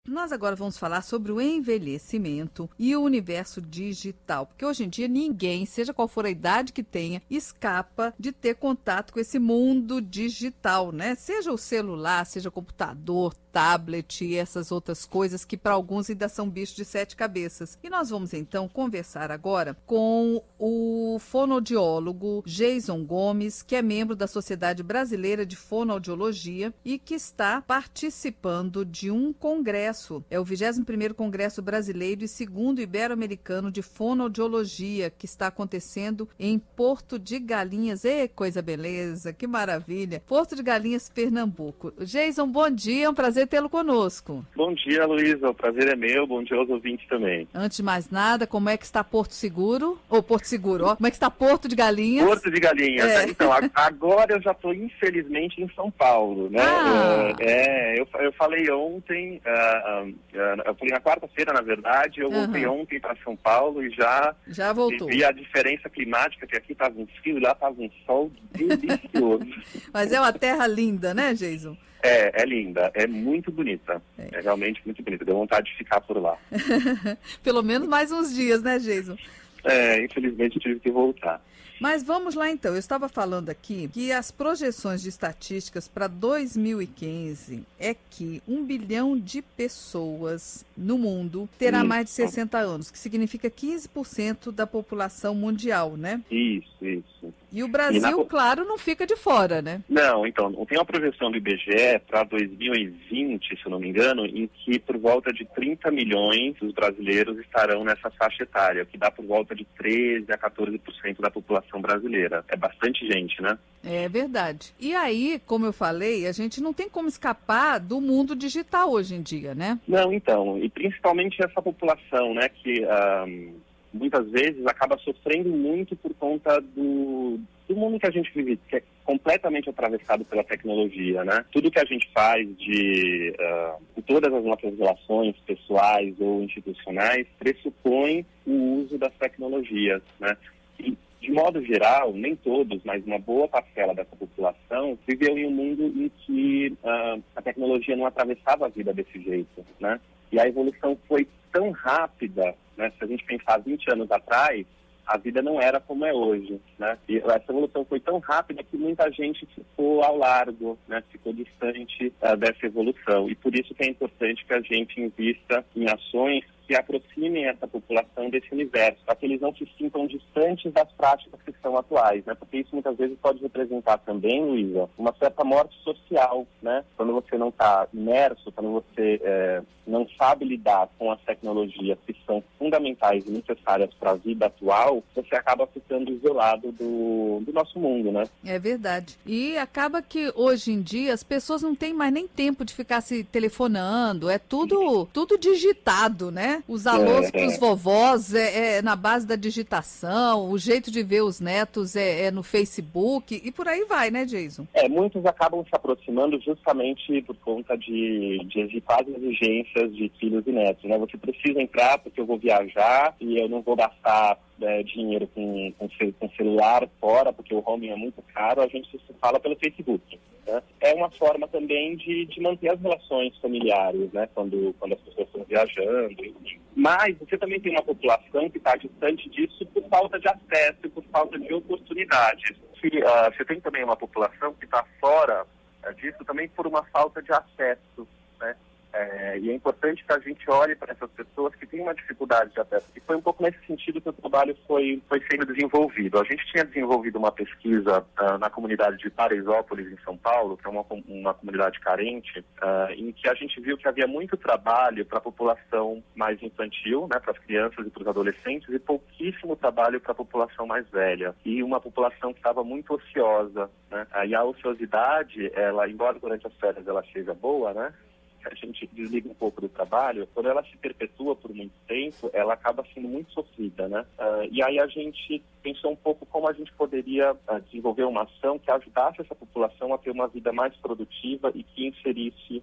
Nós agora vamos falar sobre o envelhecimento e o universo digital, porque hoje em dia ninguém, seja qual for a idade que tenha, escapa de ter contato com esse mundo digital, né? Seja o celular, seja o computador, tablet e essas outras coisas que para alguns ainda são bichos de sete cabeças. E nós vamos então conversar agora com o fonoaudiólogo Jason Gomes, que é membro da Sociedade Brasileira de Fonoaudiologia e que está participando de um congresso. É o 21º Congresso Brasileiro e 2º Ibero-Americano de Fonoaudiologia, que está acontecendo em Porto de Galinhas. Coisa beleza, que maravilha! Porto de Galinhas, Pernambuco. Jason, bom dia, é um prazer tê-lo conosco. Bom dia, Luísa, o prazer é meu, bom dia aos ouvintes também. Antes de mais nada, como é que está Porto Seguro? Porto Seguro, ó. Como é que está Porto de Galinhas? Porto de Galinhas, Então, agora eu já estou infelizmente em São Paulo, né? Eu falei ontem, eu falei na quarta-feira, na verdade, eu voltei ontem para São Paulo e já voltou. Vi a diferença climática, que aqui estava um frio e lá estava um sol delicioso. Mas é uma terra linda, né, Jason? É linda, é muito bonita, é realmente muito bonita, deu vontade de ficar por lá. Pelo menos mais uns dias, né, Jason? Infelizmente eu tive que voltar. Mas vamos lá então, eu estava falando aqui que as projeções de estatísticas para 2015 é que 1 bilhão de pessoas no mundo terá mais de 60 anos, que significa 15% da população mundial, né? Isso. E o Brasil, claro, não fica de fora, né? Não, então, tem uma projeção do IBGE para 2020, se eu não me engano, em que por volta de 30 milhões dos brasileiros estarão nessa faixa etária, que dá por volta de 13% a 14% da população brasileira. É bastante gente, né? É verdade. E aí, como eu falei, a gente não tem como escapar do mundo digital hoje em dia, né? Não, então, e principalmente essa população, né, que muitas vezes acaba sofrendo muito por conta do mundo que a gente vive, que é completamente atravessado pela tecnologia, né? Tudo que a gente faz de todas as nossas relações pessoais ou institucionais pressupõe o uso das tecnologias, né? E, de modo geral, nem todos, mas uma boa parcela dessa população viveu em um mundo em que a tecnologia não atravessava a vida desse jeito, né? E a evolução foi tão rápida, né? Se a gente pensar 20 anos atrás, a vida não era como é hoje, né? E essa evolução foi tão rápida que muita gente ficou ao largo, né? Ficou distante dessa evolução. E por isso que é importante que a gente invista em ações que aproximem essa população desse universo, para que eles não se sintam distantes das práticas que são atuais, né? Porque isso muitas vezes pode representar também, Luísa, uma certa morte social, né? Quando você não está imerso, quando você não sabe lidar com as tecnologias que são fundamentais e necessárias para a vida atual, você acaba ficando isolado do nosso mundo, né? É verdade. E acaba que hoje em dia as pessoas não têm mais nem tempo de ficar se telefonando, é tudo digitado, né? Os alôs para os vovós é na base da digitação, o jeito de ver os netos é no Facebook e por aí vai, né, Jason? Muitos acabam se aproximando justamente por conta de quase exigências de filhos e netos, né? Você precisa entrar porque eu vou viajar e eu não vou gastar dinheiro com celular fora, porque o roaming é muito caro, a gente se fala pelo Facebook. Né? É uma forma também de manter as relações familiares, né? Quando as pessoas estão viajando, enfim. Mas você também tem uma população que está distante disso por falta de acesso, por falta de oportunidades. Você tem também uma população que está fora disso também por uma falta de acesso, né? E é importante que a gente olhe para essas pessoas que têm uma dificuldade de acesso. E foi um pouco nesse sentido que o trabalho foi sendo desenvolvido. A gente tinha desenvolvido uma pesquisa na comunidade de Paraisópolis, em São Paulo, que é uma comunidade carente, em que a gente viu que havia muito trabalho para a população mais infantil, né, para as crianças e para os adolescentes, e pouquíssimo trabalho para a população mais velha. E uma população que estava muito ociosa, né? E a ociosidade, embora durante as férias ela seja boa, né? A gente desliga um pouco do trabalho, quando ela se perpetua por muito tempo, ela acaba sendo muito sofrida, né? E aí a gente pensou um pouco como a gente poderia desenvolver uma ação que ajudasse essa população a ter uma vida mais produtiva e que inserisse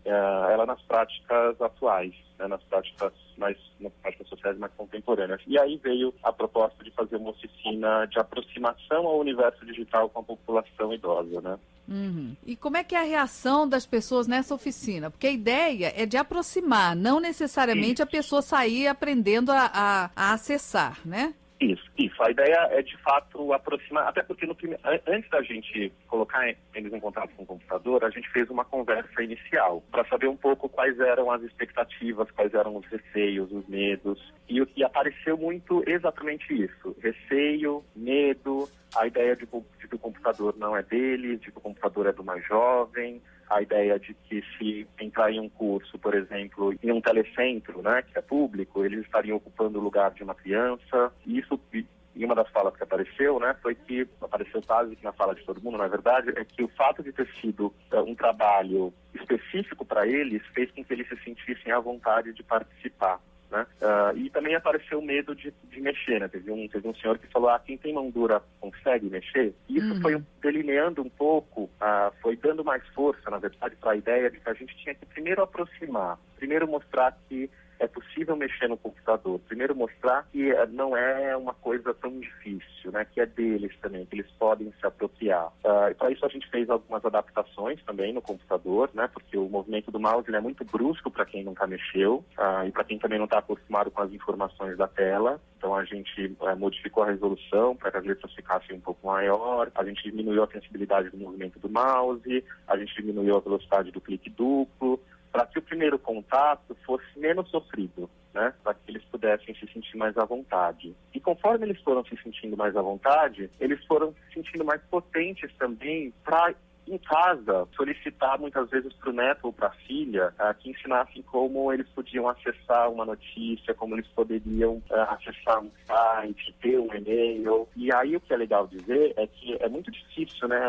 ela nas práticas atuais, né? Nas práticas nas práticas sociais mais contemporâneas. E aí veio a proposta de fazer uma oficina de aproximação ao universo digital com a população idosa, né? Uhum. E como é que é a reação das pessoas nessa oficina? Porque a ideia é de aproximar, não necessariamente a pessoa sair aprendendo a acessar, né? Isso. A ideia é, de fato, aproximar, até porque antes da gente colocar eles em contato com o computador, a gente fez uma conversa inicial para saber um pouco quais eram as expectativas, quais eram os receios, os medos, e apareceu muito exatamente isso: receio, medo, a ideia de que o computador não é deles, de que o computador é do mais jovem, a ideia de que se entrar em um curso, por exemplo, em um telecentro, né, que é público, eles estariam ocupando o lugar de uma criança. E isso, em uma das falas que apareceu, né, apareceu quase que na fala de todo mundo, na verdade, é que o fato de ter sido um trabalho específico para eles fez com que eles se sentissem à vontade de participar. Né? E também apareceu o medo de mexer, né? Teve um senhor que falou, quem tem mão dura consegue mexer? E isso foi delineando um pouco, foi dando mais força, na verdade, para a ideia de que a gente tinha que primeiro aproximar, primeiro mostrar que é possível mexer no computador, primeiro mostrar que não é uma coisa tão difícil, né? Que é deles também, que eles podem se apropriar. E para isso a gente fez algumas adaptações também no computador, né? Porque o movimento do mouse ele é muito brusco para quem nunca mexeu, e para quem também não está acostumado com as informações da tela. Então a gente modificou a resolução para que as letras ficassem um pouco maior, a gente diminuiu a sensibilidade do movimento do mouse, a gente diminuiu a velocidade do clique duplo, para que o primeiro contato fosse menos sofrido, né? Para que eles pudessem se sentir mais à vontade. E conforme eles foram se sentindo mais à vontade, eles foram se sentindo mais potentes também para, em casa, solicitar muitas vezes para o neto ou para a filha que ensinassem como eles podiam acessar uma notícia, como eles poderiam acessar um site, ter um e-mail. E aí o que é legal dizer é que é muito difícil, né,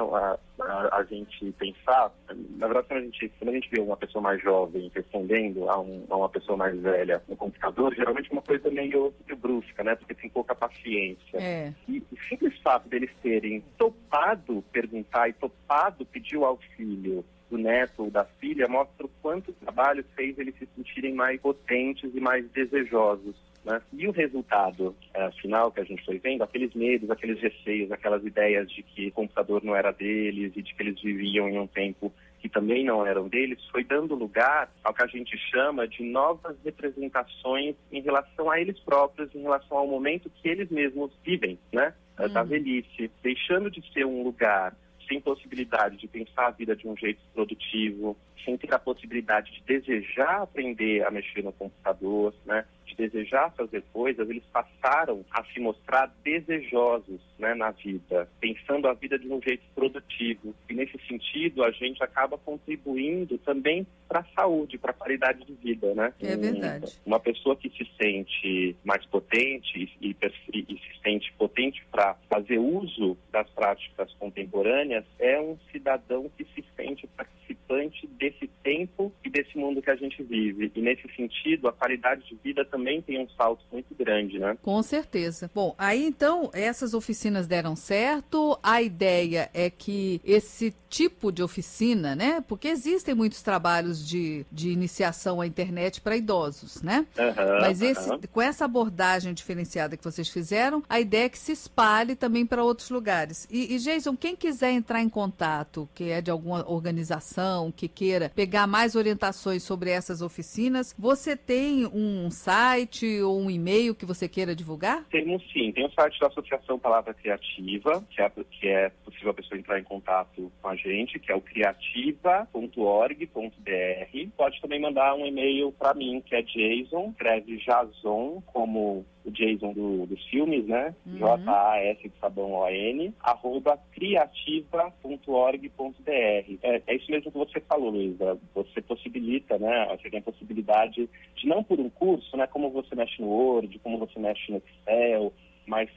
a gente pensar, na verdade quando a gente vê uma pessoa mais jovem respondendo a uma pessoa mais velha no computador, geralmente é uma coisa meio brusca, né, porque tem pouca paciência. E o simples fato deles terem topado perguntar e topado pedir o auxílio do neto ou da filha mostra o quanto o trabalho fez eles se sentirem mais potentes e mais desejosos, né? E o resultado final que a gente foi vendo, aqueles medos, aqueles receios, aquelas ideias de que o computador não era deles e de que eles viviam em um tempo que também não eram deles, foi dando lugar ao que a gente chama de novas representações em relação a eles próprios, em relação ao momento que eles mesmos vivem, né? Da velhice, deixando de ser um lugar sem possibilidade de pensar a vida de um jeito produtivo, sem ter a possibilidade de desejar aprender a mexer no computador, né, de desejar fazer coisas, eles passaram a se mostrar desejosos, né, na vida, pensando a vida de um jeito produtivo. E nesse sentido, a gente acaba contribuindo também para a saúde, para a qualidade de vida, né? É verdade. Uma pessoa que se sente mais potente e se sente potente para fazer uso das práticas contemporâneas é um cidadão que se sente participante desse tempo e desse mundo que a gente vive. E nesse sentido, a qualidade de vida também tem um salto muito grande, né? Com certeza. Bom, aí então essas oficinas deram certo. A ideia é que esse tipo de oficina, né? Porque existem muitos trabalhos de iniciação à internet para idosos, né? Mas com essa abordagem diferenciada que vocês fizeram, a ideia é que se espalhe também para outros lugares. E Jason, quem quiser entrar em contato, que é de alguma organização, que queira pegar mais orientações sobre essas oficinas, você tem um site ou um e-mail que você queira divulgar? Temos sim, tem o site da Associação Palavra Criativa, que é possível a pessoa entrar em contato com a gente, que é o criativa.org.br. Pode também mandar um e-mail para mim, que é Jason, escreve Jason, como o Jason dos filmes, né? J-A-S de sabão O-N, @criativa.org.br. É isso mesmo que você falou, Luísa. Você possibilita, né? Você tem a possibilidade de, não por um curso, né? Como você mexe no Word, como você mexe no Excel, mas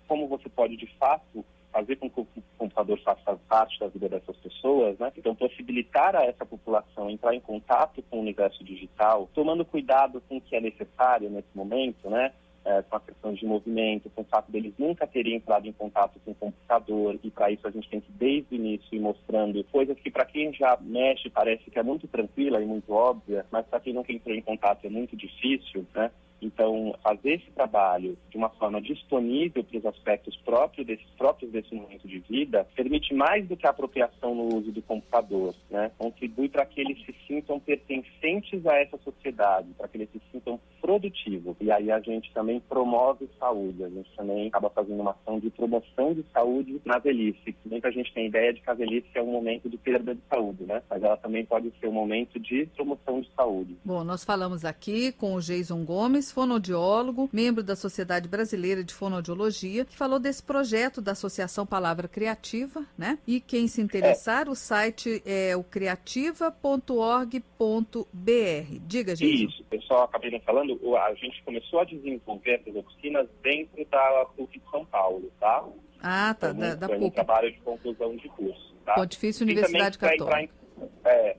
como você pode, de fato, fazer com que o computador faça parte da vida dessas pessoas, né? Então, possibilitar a essa população entrar em contato com o universo digital, tomando cuidado com o que é necessário nesse momento, né? com a questão de movimento, com o fato deles nunca terem entrado em contato com o computador, e para isso a gente tem que, desde o início, ir mostrando coisas que para quem já mexe parece que é muito tranquila e muito óbvia, mas para quem nunca entrou em contato é muito difícil, né? Então, fazer esse trabalho de uma forma disponível para os aspectos próprios desse momento de vida permite mais do que a apropriação no uso do computador, né? Contribui para que eles se sintam pertencentes a essa sociedade, para que eles se sintam produtivos. E aí a gente também promove saúde, a gente também acaba fazendo uma ação de promoção de saúde na velhice. Muita gente tem ideia de que a velhice é um momento de perda de saúde, né? Mas ela também pode ser um momento de promoção de saúde. Bom, nós falamos aqui com o Geison Gomes, fonoaudiólogo, membro da Sociedade Brasileira de Fonoaudiologia, que falou desse projeto da Associação Palavra Criativa, né? E quem se interessar, o site é o criativa.org.br. Diga, Geison. Isso, eu só acabei não falando, a gente começou a desenvolver essas oficinas dentro da PUC de São Paulo, tá? Ah, tá, da PUC. Um trabalho de conclusão de curso, tá? Pontifícia Universidade Católica.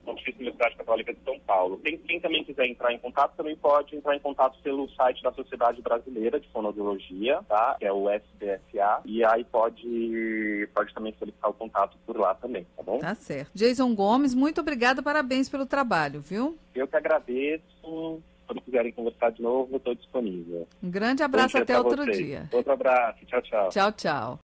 Pontifícia Universidade Católica de São Paulo. Quem também quiser entrar em contato, também pode entrar em contato pelo site da Sociedade Brasileira de Fonoaudiologia, tá? Que é o SBFA, e aí pode também solicitar o contato por lá também, tá bom? Tá certo. Geison Gomes, muito obrigada, parabéns pelo trabalho, viu? Eu que agradeço. Quando quiserem conversar de novo, eu estou disponível. Um grande abraço, até outro dia. Outro abraço. Tchau, tchau. Tchau, tchau.